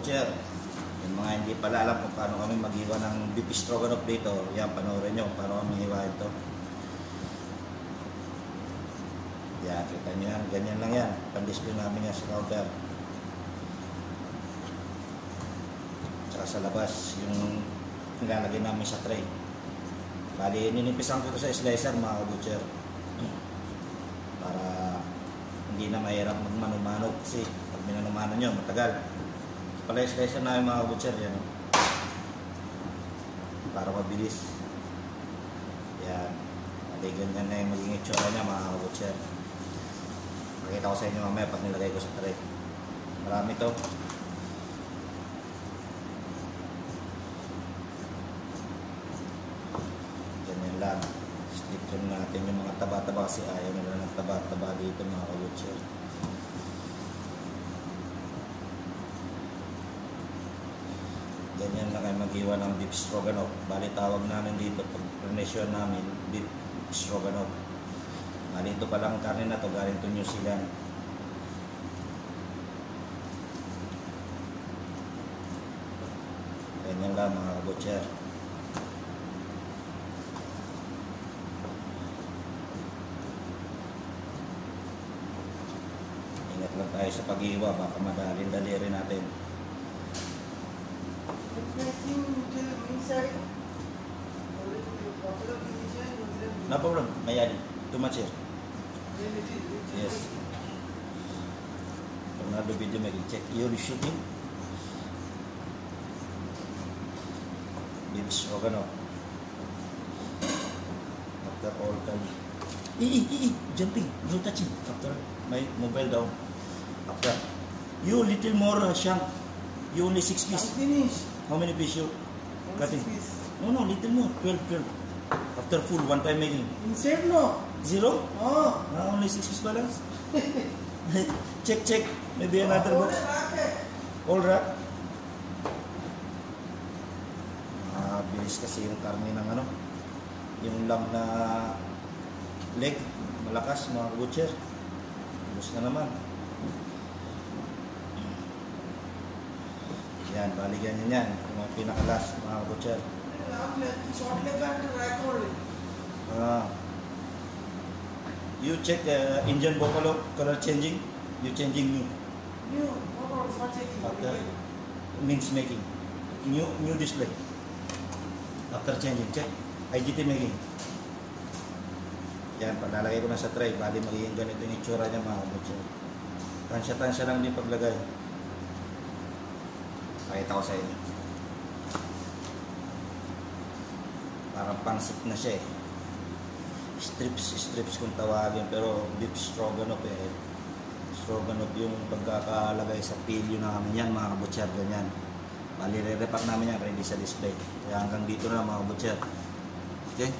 butcher. Yung mga hindi pala alam kung paano kami maghiwa ng beef stroganoff dito, yan, panoorin nyo kung paano kami hiwain ito. Yan, kita nyo yan, ganyan lang yan. Pan-display namin yan sa counter. Tsaka sa labas, yung nilalagay namin sa tray. Bali, ninipisan ko ito sa slicer mga butcher. Para hindi na mahirap magmano-mano kasi pag minano-mano nyo, matagal. Pala yung slicer namin mga butcher, yan. Para mabilis. Yan. Bali, ganyan na yung maging itsura niya mga butcher. Pakita ko sa inyo mamaya pag nilagay ko sa tray. Marami to. Ganyan lang. Stick natin yung mga taba-taba kasi ayaw nila ng taba-taba dito mga kabutcher. Ganyan lang kayo mag-iwa ng beef stroganoff. Bali tawag namin dito pag pronunciation namin beef stroganoff. Bali ito palang karne na to galing to New Zealand. Ganyan lang mga kabutcher. Ingat lang tayo sa pag-iwa, baka madalin-dali rin natin. No problem, mayali. Too much here. Yes. Tornado video making check. You're shooting. Beef stroganoff. After all time. Jumping. No touching. After my mobile down. After. You little more shank. You only 6 pieces. Finish. How many pieces you cutting? 6 pieces. No, little more. 12. After full, one time making. Inside no. 0? Oh. Only 6 pieces balance. check. Maybe another box. All right. Bilis kasi yung karne ng ano. Yung lamb na leg. Malakas mga butcher. Bilis na naman. Yan, balikan nyo yan. Yung mga pinakalas mga butcher. You check Indian buffalo color changing. You changing new. After means making. New display. After changing, check. IGT making. Yan, paglalagay ko na sa tray. Bali magiging ganito yung itsura niya mga butcher. Tansya lang din paglagay. Pakita ko sa inyo. Parang pansit na siya eh. Strips kung tawagin. Pero beef stroganoff eh. Stroganoff yung pagkakalagay sa pilyo namin yan mga butcher. Ganyan. Bali re-repack namin yan ready sa display. Kaya hanggang dito na mga butcher. Okay?